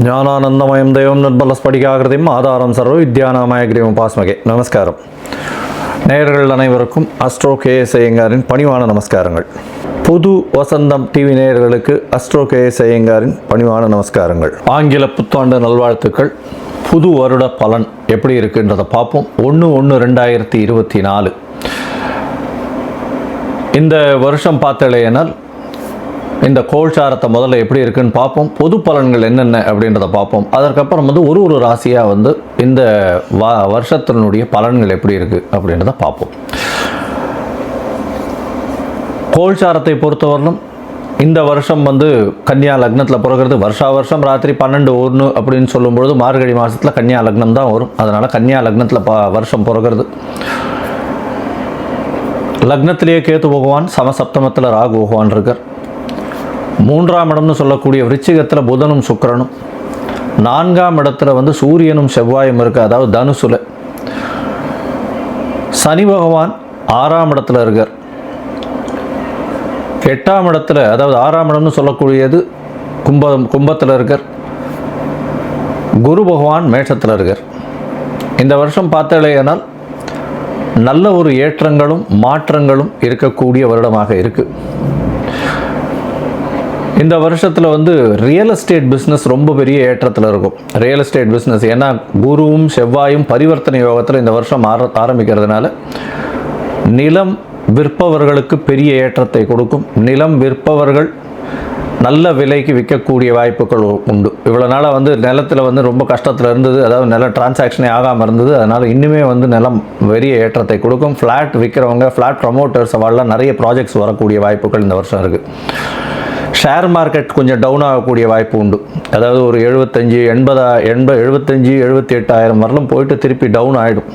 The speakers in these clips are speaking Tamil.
ஞானானந்தமயம் தெய்வம் நிர்மலஸ்படிகாகிருதியும் ஆதாரம் சர்வ வித்யாநாமயகிரியும் பாஸ்மகே. நமஸ்காரம். நேயர்கள் அனைவருக்கும் அஸ்ட்ரோ கேஎஸ் ஐயங்காரின் பணிவான நமஸ்காரங்கள். புது வசந்தம் டிவி நேயர்களுக்கு அஸ்ட்ரோ கேஎஸ் ஐயங்காரின் பணிவான நமஸ்காரங்கள். ஆங்கில புத்தாண்டு நல்வாழ்த்துக்கள். புது வருட பலன் எப்படி இருக்குன்றதை பார்ப்போம். 1/1/2024 இந்த வருஷம் பார்த்தலையினால் இந்த கோல்சாரத்தை முதல்ல எப்படி இருக்குன்னு பார்ப்போம். பொது பலன்கள் என்னென்ன அப்படின்றத பார்ப்போம். அதற்கப்புறம் ஒரு ராசியாக இந்த வருஷத்தினுடைய பலன்கள் எப்படி இருக்குது அப்படின்றத பார்ப்போம். கோல்சாரத்தை பொறுத்தவரையிலும் இந்த வருஷம் கன்னியா லக்னத்தில் பிறகுறது. வருஷம் ராத்திரி 12:01 அப்படின்னு சொல்லும்பொழுது மார்கழி மாதத்தில் கன்னியா லக்னம் தான் வரும். அதனால் கன்னியா லக்னத்தில் வருஷம் பிறகுறது. லக்னத்திலேயே கேத்து பகவான், சமசப்தமத்தில் ராகு பகவான் இருக்கார். 3ஆம் இடம்னு சொல்லக்கூடிய விருச்சிகத்தில் புதனும் சுக்கிரனும், 4ஆம் இடத்துல சூரியனும் செவ்வாயும் இருக்குது, அதாவது தனுசுல. சனி பகவான் 6ஆம் இடத்துல இருக்கார். 8ஆம் இடத்துல, அதாவது 6ஆம் இடம்னு சொல்லக்கூடியது கும்பத்தில் இருக்கார். குரு பகவான் மேஷத்தில் இருக்கார். இந்த வருஷம் பார்த்தாலேயானால் நல்ல ஒரு ஏற்றங்களும் மாற்றங்களும் இருக்கக்கூடிய வருடமாக இருக்குது. இந்த வருஷத்தில் ரியல் எஸ்டேட் பிஸ்னஸ் ரொம்ப பெரிய ஏற்றத்தில் இருக்கும். ரியல் எஸ்டேட் பிஸ்னஸ் ஏன்னா குருவும் செவ்வாயும் பரிவர்த்தனை யோகத்தில் இந்த வருஷம் ஆரம்பிக்கிறதுனால நிலம் விற்பவர்களுக்கு பெரிய ஏற்றத்தை கொடுக்கும். நிலம் விற்பவர்கள் நல்ல விலைக்கு விற்கக்கூடிய வாய்ப்புகள் உண்டு. இவ்வளோ நாளாக நிலத்தில் ரொம்ப கஷ்டத்தில் இருந்தது, அதாவது நிலம் டிரான்சாக்ஷனே ஆகாமல் இருந்தது. அதனால் இன்னுமே நிலம் பெரிய ஏற்றத்தை கொடுக்கும். ஃப்ளாட் விற்கிறவங்க, ஃப்ளாட் ப்ரமோட்டர்ஸ் அவெல்லாம் நிறைய ப்ராஜெக்ட்ஸ் வரக்கூடிய வாய்ப்புகள் இந்த வருஷம் இருக்குது. ஷேர் மார்க்கெட் கொஞ்சம் டவுன் ஆகக்கூடிய வாய்ப்பு உண்டு. அதாவது ஒரு 75,000 வரலும் போயிட்டு திருப்பி டவுன் ஆகிடும்.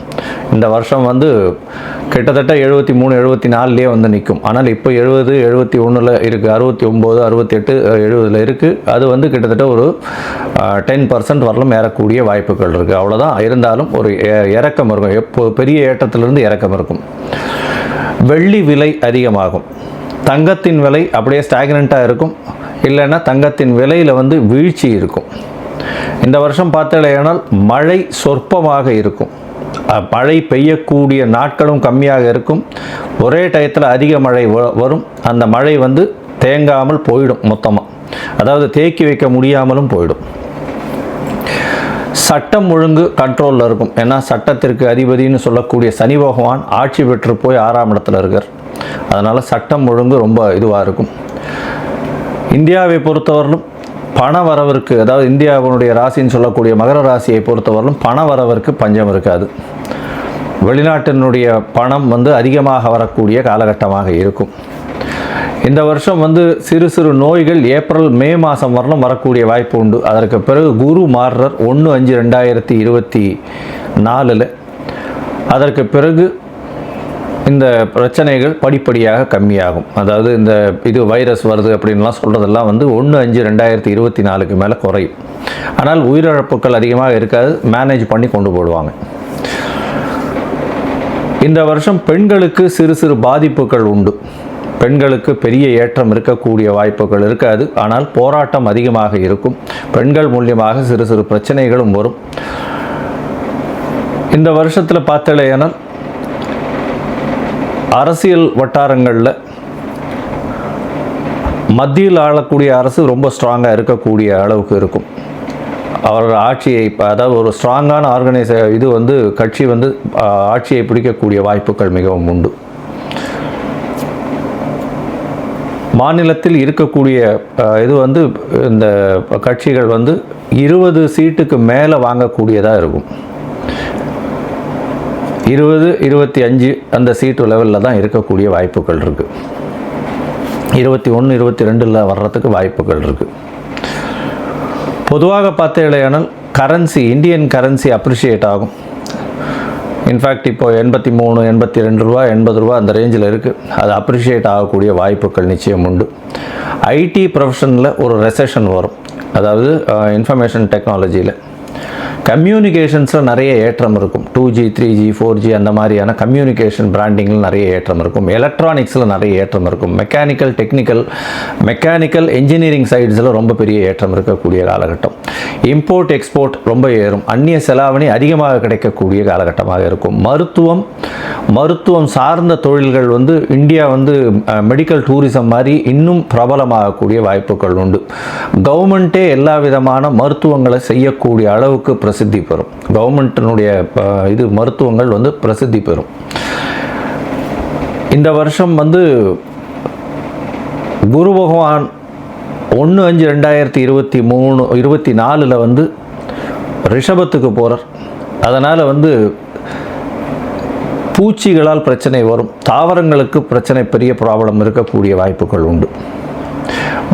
இந்த வருஷம் கிட்டத்தட்ட 73, 74 நிற்கும். ஆனால் இப்போ 70, 71 இருக்குது, 69, 68, 70 இருக்குது. அது கிட்டத்தட்ட ஒரு 10% வரலும் ஏறக்கூடிய வாய்ப்புகள் இருக்குது. அவ்வளோதான். இருந்தாலும் ஒரு இறக்கம் இருக்கும். எப்போ பெரிய ஏற்றத்திலிருந்து இறக்கம் இருக்கும். வெள்ளி விலை அதிகமாகும். தங்கத்தின் விலை அப்படியே ஸ்டாக்னண்ட்டாக இருக்கும். இல்லைன்னா தங்கத்தின் விலையில் வீழ்ச்சி இருக்கும். இந்த வருஷம் பார்த்தாலேயானால் மழை சொற்பமாக இருக்கும். மழை பெய்யக்கூடிய நாட்களும் கம்மியாக இருக்கும். ஒரே டயத்தில் அதிக மழை வரும். அந்த மழை தேங்காமல் போயிடும் மொத்தமாக. அதாவது தேக்கி வைக்க முடியாமலும் போயிடும். சட்டம் ஒழுங்கு கண்ட்ரோலில் இருக்கும். ஏன்னா சட்டத்திற்கு அதிபதினு சொல்லக்கூடிய சனி பகவான் ஆட்சி பெற்று போய் 6ஆம் இடத்துல இருக்கார். அதனால் சட்டம் ஒழுங்கு ரொம்ப இதுவாக இருக்கும். இந்தியாவை பொறுத்தவரையிலும் பண வரவிற்கு, அதாவது இந்தியாவினுடைய ராசின்னு சொல்லக்கூடிய மகர ராசியை பொறுத்தவரையிலும் பண வரவிற்கு பஞ்சம் இருக்காது. வெளிநாட்டினுடைய பணம் அதிகமாக வரக்கூடிய காலகட்டமாக இருக்கும். இந்த வருஷம் சிறு சிறு நோய்கள் ஏப்ரல் மே மாதம் வரலும் வரக்கூடிய வாய்ப்பு உண்டு. அதற்கு பிறகு குரு மாறுறார் 1/5/2024. அதற்கு பிறகு இந்த பிரச்சனைகள் படிப்படியாக கம்மியாகும். அதாவது இது வைரஸ் வருது அப்படின்லாம் சொல்கிறதெல்லாம் 1/5/2024 மேலே குறையும். ஆனால் உயிரிழப்புகள் அதிகமாக இருக்காது. மேனேஜ் பண்ணி கொண்டு போடுவாங்க. இந்த வருஷம் பெண்களுக்கு சிறு சிறு பாதிப்புகள் உண்டு. பெண்களுக்கு பெரிய ஏற்றம் இருக்கக்கூடிய வாய்ப்புகள் இருக்காது. ஆனால் போராட்டம் அதிகமாக இருக்கும். பெண்கள் மூலியமாக சிறு சிறு பிரச்சனைகளும் வரும். இந்த வருஷத்தில் பார்த்தாலேயானால் அரசியல் வட்டாரங்களில் மத்தியில் ஆளக்கூடிய அரசு ரொம்ப ஸ்ட்ராங்காக இருக்கக்கூடிய அளவுக்கு இருக்கும். அவர் ஆட்சியை, அதாவது ஒரு ஸ்ட்ராங்கான கட்சி ஆட்சியை பிடிக்கக்கூடிய வாய்ப்புகள் மிகவும் உண்டு. மாநிலத்தில் இருக்கக்கூடிய இந்த கட்சிகள் 20 சீட்டுக்கு மேலே வாங்கக்கூடியதாக இருக்கும். 20, 25 அந்த சீட்டு லெவலில் தான் இருக்கக்கூடிய வாய்ப்புகள் இருக்குது. 21, 22 வர்றதுக்கு வாய்ப்புகள் இருக்குது. பொதுவாக பார்த்தேனால் கரன்சி, இந்தியன் கரன்சி அப்ரிஷியேட் ஆகும். இன்ஃபேக்ட் இப்போ 83, 82 ரூபா, 80 ரூபா அந்த ரேஞ்சில் இருக்குது. அது அப்ரிஷியேட் ஆகக்கூடிய வாய்ப்புகள் நிச்சயம் உண்டு. ஐடி ப்ரொஃபஷனில் ஒரு ரெசெஷன் வரும். அதாவது இன்ஃபர்மேஷன் டெக்னாலஜியில் கம்யூனிகேஷன்ஸில் நிறைய ஏற்றம் இருக்கும். 2G 3G 4G அந்த மாதிரியான கம்யூனிகேஷன் பிராண்டிங்கில் நிறைய ஏற்றம் இருக்கும். எலக்ட்ரானிக்ஸில் நிறைய ஏற்றம் இருக்கும். மெக்கானிக்கல் என்ஜினியரிங் சைட்ஸில் ரொம்ப பெரிய ஏற்றம் இருக்கக்கூடிய காலகட்டம். இம்போர்ட் எக்ஸ்போர்ட் ரொம்ப ஏறும். அந்நிய செலாவணி அதிகமாக கிடைக்கக்கூடிய காலகட்டமாக இருக்கும். மருத்துவம் சார்ந்த தொழில்கள் வந்து இந்தியா வந்து மெடிக்கல் டூரிசம் மாதிரி இன்னும் பிரபலமாகக்கூடிய வாய்ப்புகள் உண்டு. கவர்மெண்ட்டே எல்லா விதமான மருத்துவங்களை செய்யக்கூடிய அளவுக்கு பிரசித்தி பெறும். கவர்மெண்ட்டினுடைய மருத்துவங்கள் வந்து பிரசித்தி பெறும். இந்த வருஷம் வந்து குரு பகவான் 1/5/2024 வந்து ரிஷபத்துக்கு போகிறார். அதனால் வந்து பூச்சிகளால் பிரச்சனை வரும். தாவரங்களுக்கு பிரச்சனை, பெரிய ப்ராப்ளம் இருக்கக்கூடிய வாய்ப்புகள் உண்டு.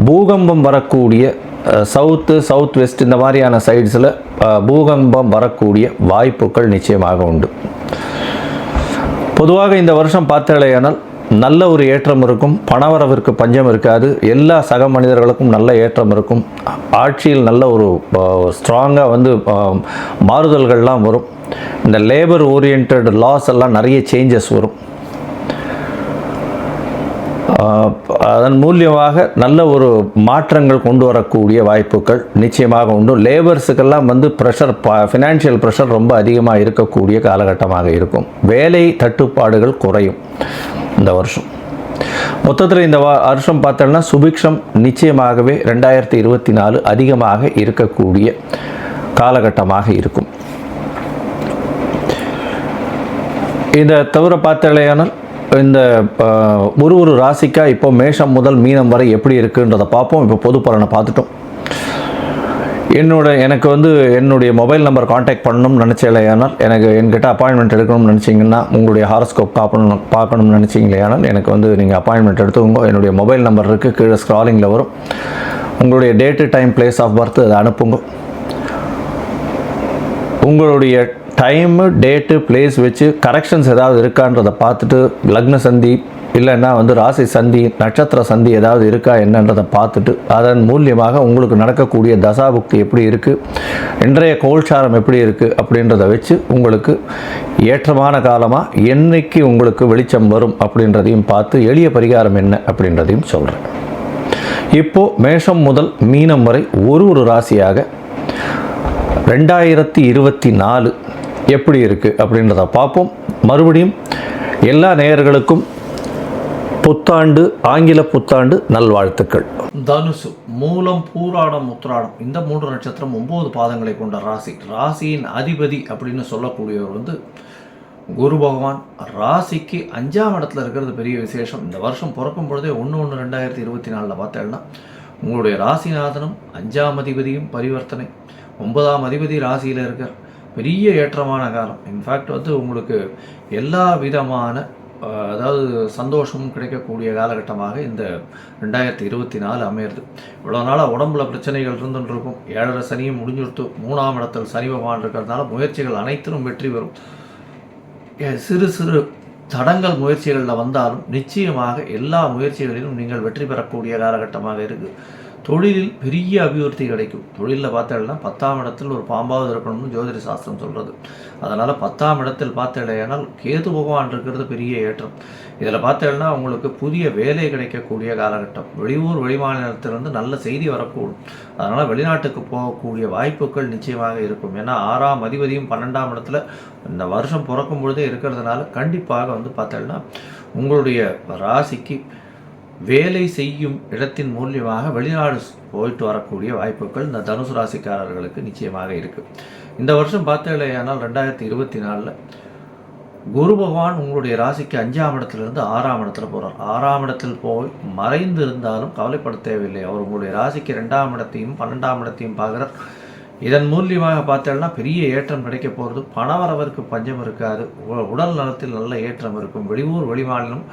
பூகம்பம் வரக்கூடிய சவுத் வெஸ்ட் இந்த மாதிரியான சைட்ஸில் பூகம்பம் வரக்கூடிய வாய்ப்புகள் நிச்சயமாக உண்டு. பொதுவாக இந்த வருஷம் பார்த்தாலேயானால் நல்ல ஒரு ஏற்றம் இருக்கும். பணவரவிற்கு பஞ்சம் இருக்காது. எல்லா சக மனிதர்களுக்கும் நல்ல ஏற்றம் இருக்கும். ஆட்சியில் நல்ல ஒரு ஸ்ட்ராங்காக வந்து மாறுதல்கள்லாம் வரும். இந்த லேபர் ஓரியன்ட் லாஸ் எல்லாம் நிறைய சேஞ்சஸ் வரும். அதன் மூலியமாக நல்ல ஒரு மாற்றங்கள் கொண்டு வரக்கூடிய வாய்ப்புகள் நிச்சயமாக உண்டு. லேபர்ஸுக்கெல்லாம் வந்து ப்ரெஷர், ஃபினான்ஷியல் ப்ரெஷர் ரொம்ப அதிகமாக இருக்கக்கூடிய காலகட்டமாக இருக்கும். வேலை தட்டுப்பாடுகள் குறையும் இந்த வருஷம். மொத்தத்தில் இந்த வருஷம் பார்த்தோம்னா சுபிக்ஷம் நிச்சயமாகவே 2024 அதிகமாக இருக்கக்கூடிய காலகட்டமாக இருக்கும். இதை தவிர பார்த்தாலேயானால் இந்த ஒரு ராசிக்கா இப்போ மேஷம் முதல் மீனம் வரை எப்படி இருக்குன்றதை பார்ப்போம். இப்போ பொது பலனை பார்த்துட்டோம். எனக்கு வந்து என்னுடைய மொபைல் நம்பர் காண்டாக்ட் பண்ணணும்னு நினச்சேலையானால், என்கிட்ட அப்பாயின்மெண்ட் எடுக்கணும்னு நினச்சிங்கன்னா, உங்களுடைய ஹாரோஸ்கோப் பார்க்கணும்னு நினச்சிங்களேயானால் எனக்கு வந்து நீங்கள் அப்பாயின்மெண்ட் எடுத்துக்கோங்க. என்னுடைய மொபைல் நம்பர் இருக்குது, கீழே ஸ்க்ராலிங்கில் வரும். உங்களுடைய date, time, place of birth அதை அனுப்புங்க. உங்களுடைய டைமு, டேட்டு, பிளேஸ் வச்சு கரெக்ஷன்ஸ் ஏதாவது இருக்கான்றதை பார்த்துட்டு, லக்ன சந்தி இல்லைன்னா வந்து ராசி சந்தி, நட்சத்திர சந்தி ஏதாவது இருக்கா என்னன்றதை பார்த்துட்டு, அதன் மூலியமாக உங்களுக்கு நடக்கக்கூடிய தசாபுக்தி எப்படி இருக்குது, இன்றைய கோல்சாரம் எப்படி இருக்குது அப்படின்றத வச்சு உங்களுக்கு ஏற்றமான காலமாக என்னைக்கு உங்களுக்கு வெளிச்சம் வரும் அப்படின்றதையும் பார்த்து எளிய பரிகாரம் என்ன அப்படின்றதையும் சொல்கிறேன். இப்போது மேஷம் முதல் மீனம் வரை ஒரு ராசியாக 2024 எப்படி இருக்குது அப்படின்றத பார்ப்போம். மறுபடியும் எல்லா நேயர்களுக்கும் புத்தாண்டு, ஆங்கில புத்தாண்டு நல்வாழ்த்துக்கள். தனுசு, மூலம், பூராடம், உத்திராடம் இந்த 3 நட்சத்திரம் 9 பாதங்களை கொண்ட ராசி. ராசியின் அதிபதி அப்படின்னு சொல்லக்கூடியவர் வந்து குரு பகவான். ராசிக்கு 5ஆம் இடத்துல இருக்கிறது பெரிய விசேஷம். இந்த வருஷம் பிறக்கும் பொழுதே 1/1/2024 பார்த்தேன்னா உங்களுடைய ராசிநாதனும் 5ஆம் அதிபதியும் பரிவர்த்தனை, 9ஆம் அதிபதி ராசியில் இருக்கார். பெரிய ஏற்றமான காலம். இன்ஃபேக்ட் வந்து உங்களுக்கு எல்லா விதமான அதாவது சந்தோஷமும் கிடைக்கக்கூடிய காலகட்டமாக இந்த 2024 அமையிறது. இவ்வளோ நாளாக உடம்புல பிரச்சனைகள் இருந்துன்னு இருக்கும். 7.5 சனியும் முடிஞ்சுடுத்து. 3ஆம் இடத்தில் சனி பகவான் இருக்கிறதுனால முயற்சிகள் அனைத்திலும் வெற்றி பெறும். சிறு தடங்கள் முயற்சிகளில் வந்தாலும் நிச்சயமாக எல்லா முயற்சிகளிலும் நீங்கள் வெற்றி பெறக்கூடிய காலகட்டமாக இருக்குது. தொழிலில் பெரிய அபிவிருத்தி கிடைக்கும். தொழிலில் பார்த்தேன்னா 10ஆம் இடத்தில் ஒரு பாம்பாவது இருக்கணும்னு ஜோதிட சாஸ்திரம் சொல்கிறது. அதனால் 10ஆம் இடத்தில் பார்த்தேனால் கேது பகவான் இருக்கிறது பெரிய ஏற்றம். இதில் பார்த்தேன்னா உங்களுக்கு புதிய வேலை கிடைக்கக்கூடிய காலகட்டம். வெளியூர் வெளிமாநிலத்திலிருந்து நல்ல செய்தி வரக்கூடும். அதனால் வெளிநாட்டுக்கு போகக்கூடிய வாய்ப்புகள் நிச்சயமாக இருக்கும். ஏன்னா 6ஆம் அதிபதியும் 12ஆம் இடத்துல இந்த வருஷம் பிறக்கும் பொழுதே இருக்கிறதுனால கண்டிப்பாக வந்து பார்த்தேன்னா உங்களுடைய ராசிக்கு வேலை செய்யும் இடத்தின் மூலியமாக வெளிநாடு போயிட்டு வரக்கூடிய வாய்ப்புகள் இந்த தனுசு ராசிக்காரர்களுக்கு நிச்சயமாக இருக்குது. இந்த வருஷம் பார்த்தேனால் 2024 குரு பகவான் உங்களுடைய ராசிக்கு 5ஆம் இடத்துலேருந்து 6ஆம் இடத்துல போகிறார். 6ஆம் இடத்தில் போய் மறைந்து இருந்தாலும் கவலைப்பட தேவையில்லை. அவர் உங்களுடைய ராசிக்கு 2ஆம் இடத்தையும் 12ஆம் இடத்தையும் பார்க்குறார். இதன் மூலியமாக பார்த்தேன்னா பெரிய ஏற்றம் கிடைக்க போகிறது. பணவரவிற்கு பஞ்சம் இருக்காது. உடல் நலத்தில் நல்ல ஏற்றம் இருக்கும். வெளியூர் வெளிமாநிலம்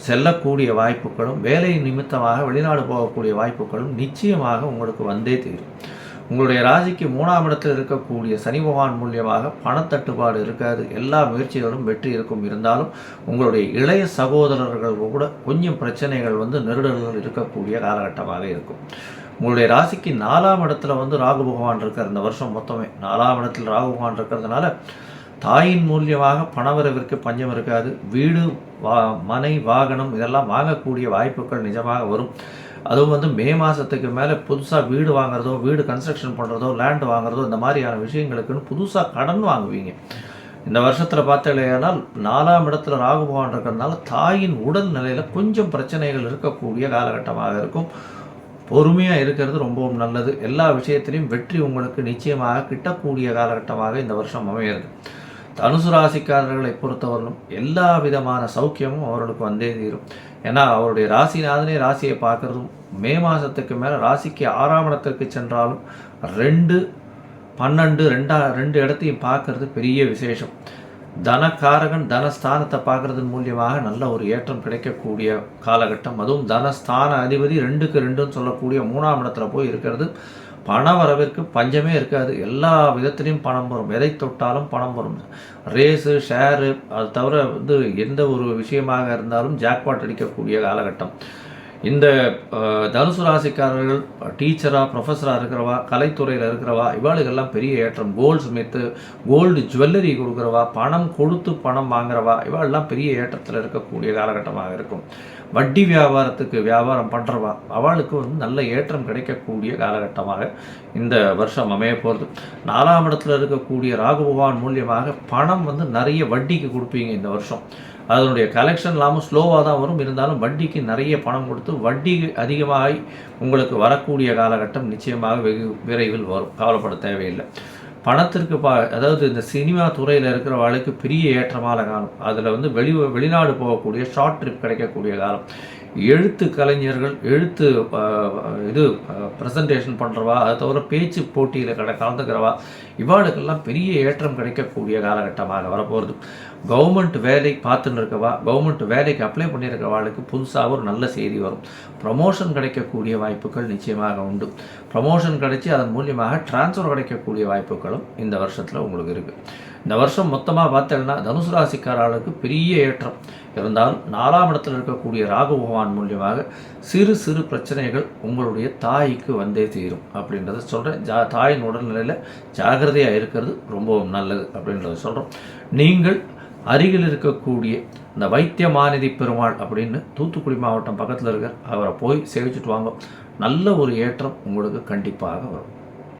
செல்லக்கூடிய வாய்ப்புகளும் வேலை நிமித்தமாக வெளிநாடு போகக்கூடிய வாய்ப்புகளும் நிச்சயமாக உங்களுக்கு வந்தே தீரும். உங்களுடைய ராசிக்கு 3ஆம் இடத்தில் இருக்கக்கூடிய சனி பகவான் மூலியமாக பணத்தட்டுப்பாடு இருக்காது. எல்லா முயற்சிகளும் வெற்றி இருக்கும். இருந்தாலும் உங்களுடைய இளைய சகோதரர்கள் கூட கொஞ்சம் பிரச்சனைகள் வந்து நெருடல்கள் இருக்கக்கூடிய காலகட்டமாக இருக்கும். உங்களுடைய ராசிக்கு 4ஆம் இடத்துல வந்து ராகு பகவான் இருக்கார். இந்த வருஷம் மொத்தமே 4ஆம் இடத்தில் ராகு பகவான் இருக்கிறதுனால தாயின் மூலியமாக பணவரவிற்கு பஞ்சம் இருக்காது. வீடு, மனை, வாகனம் இதெல்லாம் வாங்கக்கூடிய வாய்ப்புகள் நிஜமாக வரும். அதுவும் வந்து மே மாதத்துக்கு மேலே புதுசாக வீடு வாங்குறதோ, வீடு கன்ஸ்ட்ரக்ஷன் பண்ணுறதோ, லேண்ட் வாங்குறதோ, இந்த மாதிரியான விஷயங்களுக்குன்னு புதுசாக கடன் வாங்குவீங்க. இந்த வருஷத்தில் பார்த்தீங்கன்னா 4ஆம் இடத்துல ராகு பகவான் இருக்கிறதுனால தாயின் உடல் நிலையில் கொஞ்சம் பிரச்சனைகள் இருக்கக்கூடிய காலகட்டமாக இருக்கும். பொறுமையாக இருக்கிறது ரொம்பவும் நல்லது. எல்லா விஷயத்திலையும் வெற்றி உங்களுக்கு நிச்சயமாக கிட்டக்கூடிய காலகட்டமாக இந்த வருஷம் அமையிறது. தனுசு ராசிக்காரர்களை பொறுத்தவரையிலும் எல்லா விதமான சௌக்கியமும் அவர்களுக்கு வந்தே தீரும். ஏன்னா அவருடைய ராசிநாதனே ராசியை பார்க்குறதும் மே மாதத்துக்கு மேலே ராசிக்கு 6ஆம் இடத்திற்கு சென்றாலும் 2, 12 ரெண்டு இடத்தையும் பார்க்கறது பெரிய விசேஷம். தனக்காரகன் தனஸ்தானத்தை பார்க்கறதன் மூலியமாக நல்ல ஒரு ஏற்றம் கிடைக்கக்கூடிய காலகட்டம். அதுவும் தனஸ்தான அதிபதி 2க்கு 2ன்னு சொல்லக்கூடிய 3ஆம் இடத்துல போய் இருக்கிறது பண வரவிற்கு பஞ்சமே இருக்காது. எல்லா விதத்துலேயும் பணம் வரும். எதை தொட்டாலும் பணம் வரும். ரேஸு, ஷேரு, அது தவிர வந்து எந்த ஒரு விஷயமாக இருந்தாலும் ஜாக்பாட் அடிக்கக்கூடிய காலகட்டம். இந்த தனுசு ராசிக்காரர்கள் டீச்சராக, ப்ரொஃபஸராக இருக்கிறவா, கலைத்துறையில் இருக்கிறவா, இவாளுகெல்லாம் பெரிய ஏற்றம். கோல்டு ஸ்மித்து, கோல்டு ஜுவல்லரி கொடுக்குறவா, பணம் கொடுத்து பணம் வாங்குறவா, இவாளெல்லாம் பெரிய ஏற்றத்தில் இருக்கக்கூடிய காலகட்டமாக இருக்கும். வட்டி வியாபாரத்துக்கு வியாபாரம் பண்ணுறவா, அவளுக்கு வந்து நல்ல ஏற்றம் கிடைக்கக்கூடிய காலகட்டமாக இந்த வருஷம் அமைய போகிறது. 4ஆம் இடத்துல இருக்கக்கூடிய ராகு பகவான் மூலியமாக பணம் வந்து நிறைய வட்டிக்கு கொடுப்பீங்க இந்த வருஷம். அதனுடைய கலெக்ஷன் இல்லாமல் ஸ்லோவாக தான் வரும். இருந்தாலும் வட்டிக்கு நிறைய பணம் கொடுத்து வட்டி அதிகமாகி உங்களுக்கு வரக்கூடிய காலகட்டம் நிச்சயமாக வெகு விரைவில் வரும். கவலைப்பட தேவையில்லை. பணத்திற்கு அதாவது இந்த சினிமா துறையில் இருக்கிற வாழ்க்கை பெரிய ஏற்றமான காலம். அதில் வந்து வெளிநாடு போகக்கூடிய ஷார்ட் ட்ரிப் கிடைக்கக்கூடிய காலம். எழுத்து கலைஞர்கள், எழுத்து ப்ரெசன்டேஷன் பண்ணுறவா, அதை தவிர பேச்சு போட்டியில் கலந்துக்கிறவா, இவாளுக்கெல்லாம் பெரிய ஏற்றம் கிடைக்கக்கூடிய காலகட்டமாக வரப்போகிறது. கவர்மெண்ட் வேலை பார்த்துன்னு இருக்கவா, கவர்மெண்ட் வேலைக்கு அப்ளை பண்ணியிருக்கவாளுக்கு புதுசாக ஒரு நல்ல செய்தி வரும். ப்ரமோஷன் கிடைக்கக்கூடிய வாய்ப்புகள் நிச்சயமாக உண்டு. ப்ரமோஷன் கிடைச்சி அதன் மூலியமாக டிரான்ஸ்ஃபர் கிடைக்கக்கூடிய வாய்ப்புகளும் இந்த வருஷத்தில் உங்களுக்கு இருக்குது. இந்த வருஷம் மொத்தமாக பார்த்தீங்கன்னா தனுசு ராசிக்காரர்களுக்கு பெரிய ஏற்றம் இருந்தாலும் 4ஆம் இடத்தில் இருக்கக்கூடிய ராகு பகவான் மூலியமாக சிறு சிறு பிரச்சனைகள் உங்களுடைய தாய்க்கு வந்தே தீரும் அப்படின்றத சொல்கிறேன். தாயின் உடல்நிலையில் ஜாகிரதையாக இருக்கிறது ரொம்பவும் நல்லது அப்படின்றத சொல்கிறோம். நீங்கள் அருகில் இருக்கக்கூடிய இந்த வைத்தியமாநிதி பெருமாள் அப்படின்னு தூத்துக்குடி மாவட்டம் பக்கத்தில் இருக்கார், அவரை போய் சேவிச்சுட்டு வாங்க. நல்ல ஒரு ஏற்றம் உங்களுக்கு கண்டிப்பாக வரும்.